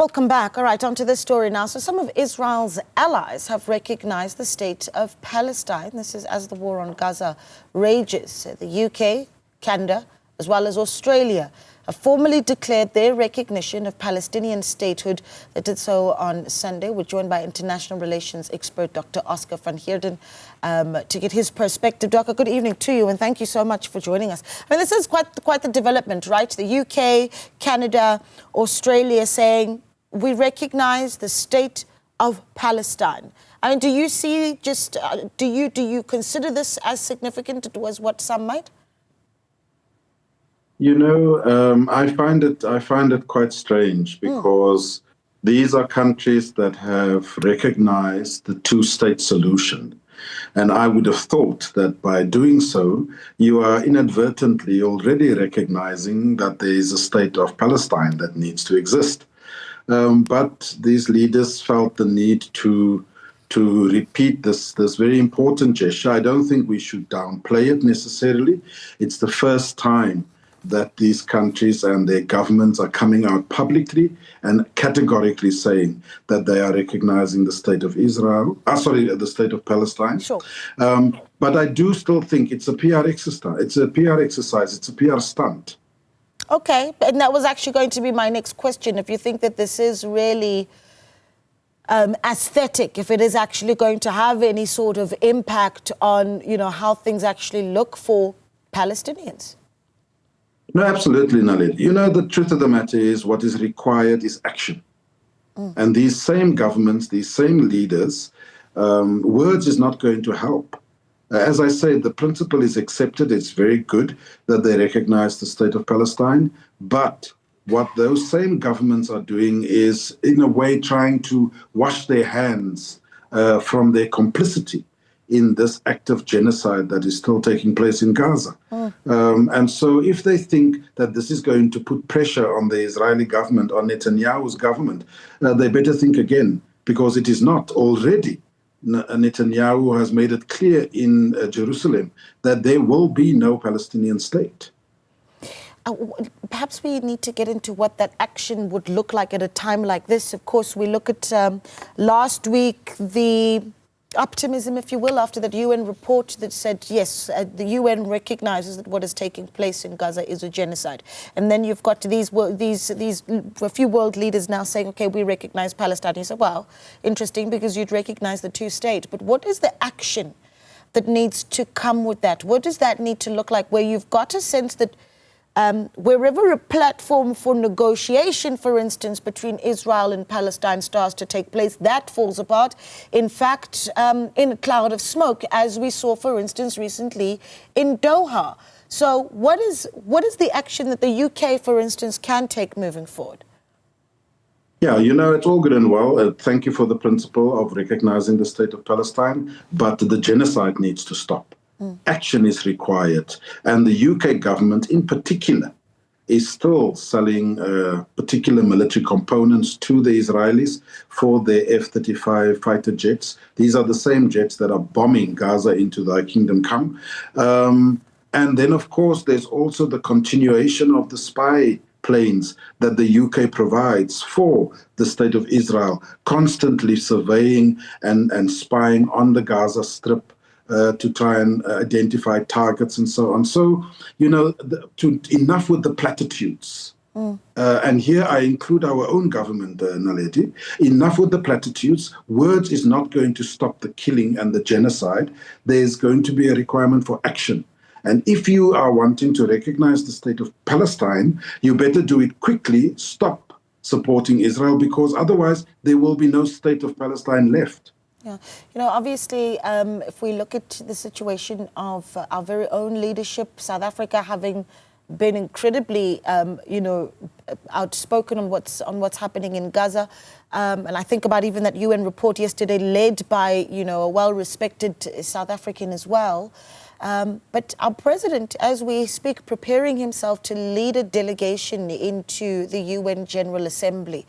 Welcome back. All right, on to this story now. So some of Israel's allies have recognized the state of Palestine. This is as the war on Gaza rages. The UK, Canada, as well as Australia have formally declared their recognition of Palestinian statehood. They did so on Sunday. We're joined by international relations expert Dr. Oscar van Heerden to get his perspective. Doctor, good evening to you, and thank you so much for joining us. I mean, this is quite the development, right? The UK, Canada, Australia saying we recognize the state of Palestine. I mean, do you see do you consider this as significant as what some might? You know, I find it quite strange because these are countries that have recognized the two-state solution. And I would have thought that by doing so, you are inadvertently already recognizing that there is a state of Palestine that needs to exist. But these leaders felt the need to repeat this very important gesture. I don't think we should downplay it necessarily. It's the first time that these countries and their governments are coming out publicly and categorically saying that they are recognizing the state of the state of Palestine. Sure. But I do still think it's a PR exercise. It's a PR stunt. Okay, and that was actually going to be my next question. If you think that this is really aesthetic, if it is actually going to have any sort of impact on, how things actually look for Palestinians. No, absolutely, Nalit. You know, the truth of the matter is what is required is action. And these same governments, these same leaders, words is not going to help. As I said, the principle is accepted. It's very good that they recognize the state of Palestine. But what those same governments are doing is, in a way, trying to wash their hands from their complicity in this act of genocide that is still taking place in Gaza. And so if they think that this is going to put pressure on the Israeli government, on Netanyahu's government, they better think again, because it is not already. Netanyahu has made it clear in Jerusalem that there will be no Palestinian state. Perhaps we need to get into what that action would look like at a time like this. Of course, we look at last week, the optimism, if you will, after that UN report that said, yes, the UN recognizes that what is taking place in Gaza is a genocide. And then you've got a few world leaders now saying, okay, we recognize Palestine. You say, well, interesting, because you'd recognize the two-state. But what is the action that needs to come with that? What does that need to look like, where you've got a sense that wherever a platform for negotiation, for instance, between Israel and Palestine starts to take place, that falls apart, in fact, in a cloud of smoke, as we saw, for instance, recently in Doha. So what is the action that the UK, for instance, can take moving forward? Yeah, you know, it's all good and well. Thank you for the principle of recognizing the state of Palestine, but the genocide needs to stop. Action is required. And the UK government in particular is still selling particular military components to the Israelis for their F-35 fighter jets. These are the same jets that are bombing Gaza into thy kingdom come. And then, of course, there's also the continuation of the spy planes that the UK provides for the state of Israel, constantly surveying and spying on the Gaza Strip, to try and identify targets and so on. So, you know, enough with the platitudes. And here I include our own government, Naledi. Enough with the platitudes. Words is not going to stop the killing and the genocide. There's going to be a requirement for action. And if you are wanting to recognize the state of Palestine, you better do it quickly. Stop supporting Israel, because otherwise there will be no state of Palestine left. Yeah, you know, obviously, if we look at the situation of our very own leadership, South Africa having been incredibly, outspoken on what's happening in Gaza, and I think about even that UN report yesterday, led by a well-respected South African as well. But our president, as we speak, preparing himself to lead a delegation into the UN General Assembly.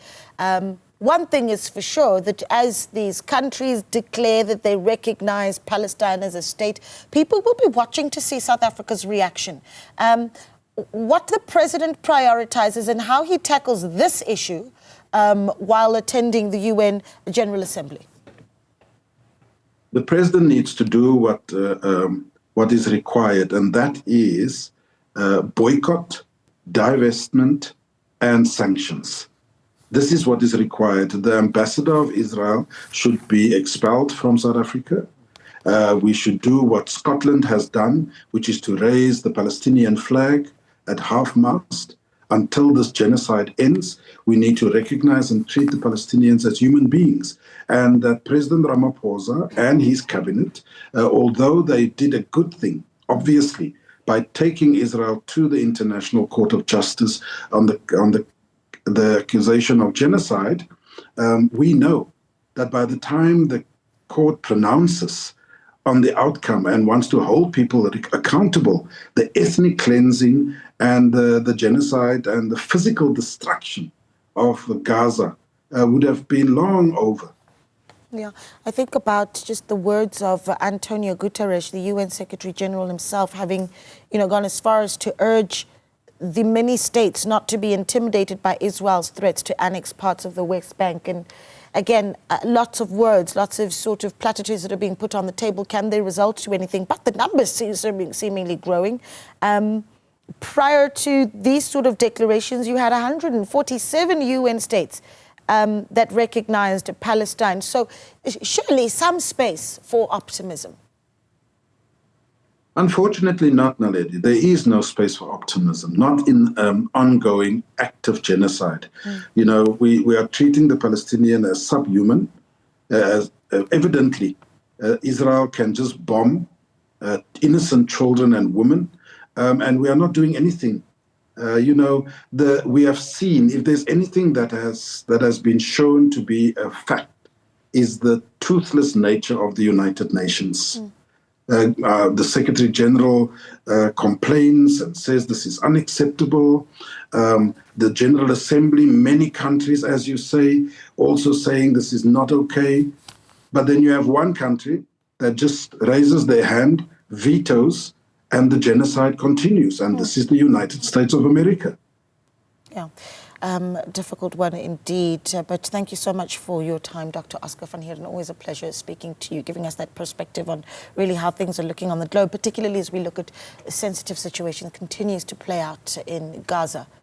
One thing is for sure, that as these countries declare that they recognize Palestine as a state, people will be watching to see South Africa's reaction. What the president prioritizes and how he tackles this issue while attending the UN General Assembly? The president needs to do what is required, and that is boycott, divestment, and sanctions. This is what is required. The ambassador of Israel should be expelled from South Africa. We should do what Scotland has done, which is to raise the Palestinian flag at half-mast. Until this genocide ends, we need to recognize and treat the Palestinians as human beings. And that President Ramaphosa and his cabinet, although they did a good thing, obviously, by taking Israel to the International Court of Justice on the accusation of genocide, we know that by the time the court pronounces on the outcome and wants to hold people accountable, the ethnic cleansing and the genocide and the physical destruction of Gaza would have been long over. Yeah, I think about just the words of Antonio Guterres, the UN Secretary General himself, having, gone as far as to urge the many states not to be intimidated by Israel's threats to annex parts of the West Bank. And again, lots of words, lots of sort of platitudes that are being put on the table. Can they result to anything? But the numbers seemingly growing. Prior to these sort of declarations, you had 147 UN states that recognized Palestine. So surely some space for optimism. Unfortunately not, Naledi. There is no space for optimism, not in ongoing active genocide. We are treating the Palestinian as subhuman. Evidently, Israel can just bomb innocent children and women, and we are not doing anything. We have seen, if there's anything that has been shown to be a fact, is the toothless nature of the United Nations. The Secretary General complains and says this is unacceptable. The General Assembly, many countries, as you say, also saying this is not okay. But then you have one country that just raises their hand, vetoes, and the genocide continues. And this is the United States of America. Yeah. Difficult one indeed, but thank you so much for your time, Dr. Oscar van Heerden. Always a pleasure speaking to you, giving us that perspective on really how things are looking on the globe, particularly as we look at a sensitive situation that continues to play out in Gaza.